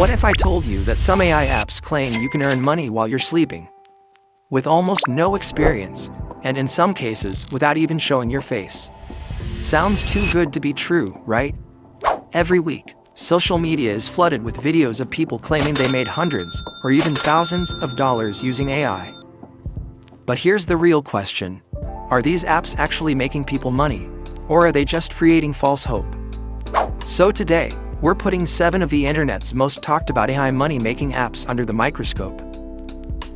What if I told you that some AI apps claim you can earn money while you're sleeping, with almost no experience, and in some cases, without even showing your face? Sounds too good to be true, right? Every week, social media is flooded with videos of people claiming they made hundreds or even thousands of dollars using AI. But here's the real question. Are these apps actually making people money, or are they just creating false hope? So today, we're putting 7 of the internet's most talked about AI money-making apps under the microscope.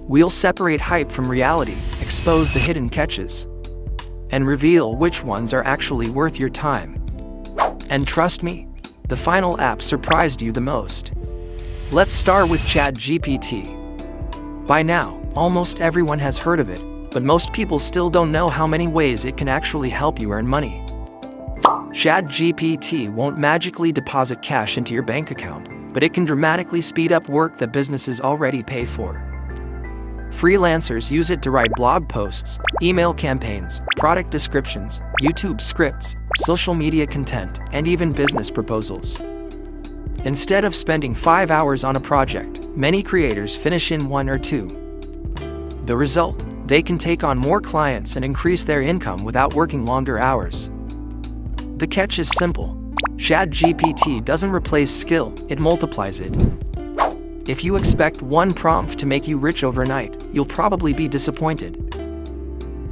We'll separate hype from reality, expose the hidden catches, and reveal which ones are actually worth your time. And trust me, the final app surprised you the most. Let's start with ChatGPT. By now, almost everyone has heard of it, but most people still don't know how many ways it can actually help you earn money. ChatGPT won't magically deposit cash into your bank account, but it can dramatically speed up work that businesses already pay for. Freelancers use it to write blog posts, email campaigns, product descriptions, YouTube scripts, social media content, and even business proposals. Instead of spending 5 hours on a project, many creators finish in 1 or 2. The result? They can take on more clients and increase their income without working longer hours. The catch is simple. ChatGPT doesn't replace skill, it multiplies it. If you expect one prompt to make you rich overnight, you'll probably be disappointed.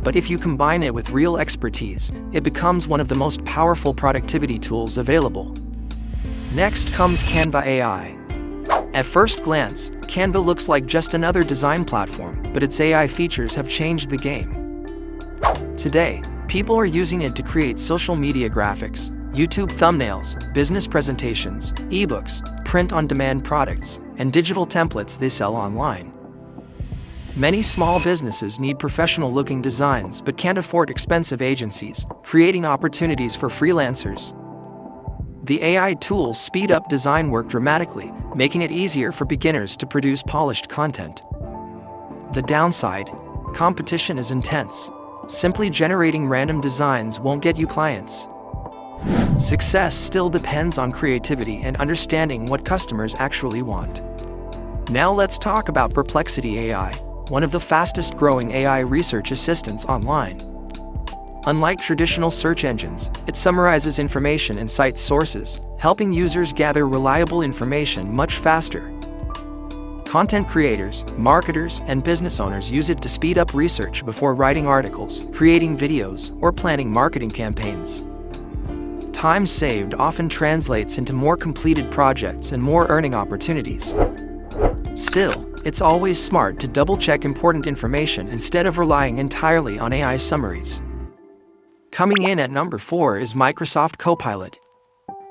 But if you combine it with real expertise, it becomes one of the most powerful productivity tools available. Next comes Canva AI. At first glance, Canva looks like just another design platform, but its AI features have changed the game. Today, people are using it to create social media graphics, YouTube thumbnails, business presentations, ebooks, print-on-demand products, and digital templates they sell online. Many small businesses need professional-looking designs but can't afford expensive agencies, creating opportunities for freelancers. The AI tools speed up design work dramatically, making it easier for beginners to produce polished content. The downside? Competition is intense. Simply generating random designs won't get you clients. Success still depends on creativity and understanding what customers actually want. Now let's talk about Perplexity AI, one of the fastest-growing AI research assistants online. Unlike traditional search engines, it summarizes information and cites sources, helping users gather reliable information much faster. Content creators, marketers, and business owners use it to speed up research before writing articles, creating videos, or planning marketing campaigns. Time saved often translates into more completed projects and more earning opportunities. Still, it's always smart to double-check important information instead of relying entirely on AI summaries. Coming in at number 4 is Microsoft Copilot.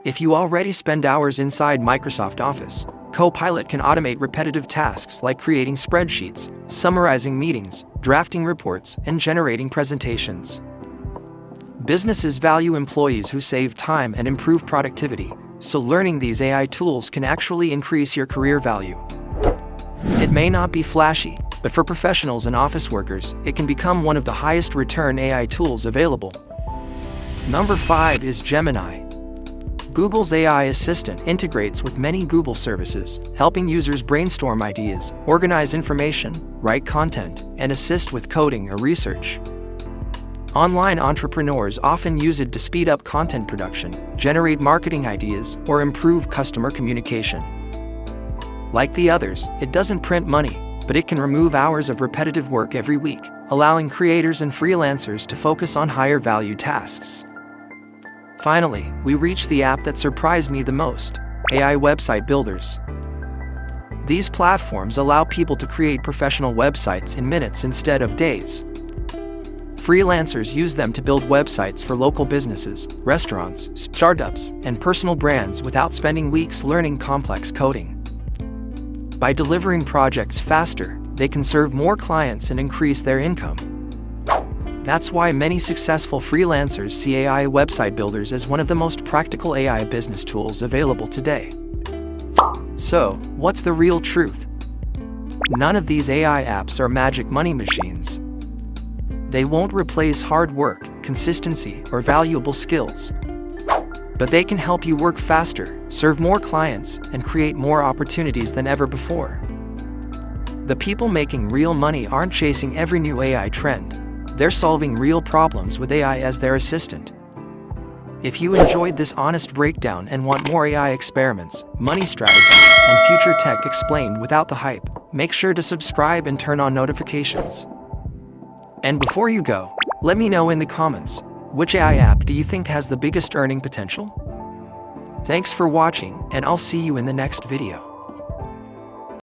If you already spend hours inside Microsoft Office, Copilot can automate repetitive tasks like creating spreadsheets, summarizing meetings, drafting reports, and generating presentations. Businesses value employees who save time and improve productivity, so learning these AI tools can actually increase your career value. It may not be flashy, but for professionals and office workers, it can become one of the highest return AI tools available. Number 5 is Gemini. Google's AI assistant integrates with many Google services, helping users brainstorm ideas, organize information, write content, and assist with coding or research. Online entrepreneurs often use it to speed up content production, generate marketing ideas, or improve customer communication. Like the others, it doesn't print money, but it can remove hours of repetitive work every week, allowing creators and freelancers to focus on higher-value tasks. Finally, we reach the app that surprised me the most: AI website builders. These platforms allow people to create professional websites in minutes instead of days. Freelancers use them to build websites for local businesses, restaurants, startups, and personal brands without spending weeks learning complex coding. By delivering projects faster, they can serve more clients and increase their income. That's why many successful freelancers see AI website builders as one of the most practical AI business tools available today. So, what's the real truth? None of these AI apps are magic money machines. They won't replace hard work, consistency, or valuable skills. but they can help you work faster, serve more clients, and create more opportunities than ever before. The people making real money aren't chasing every new AI trend. They're solving real problems with AI as their assistant. If you enjoyed this honest breakdown and want more AI experiments, money strategies, and future tech explained without the hype, make sure to subscribe and turn on notifications. And before you go, let me know in the comments, which AI app do you think has the biggest earning potential? Thanks for watching, and I'll see you in the next video.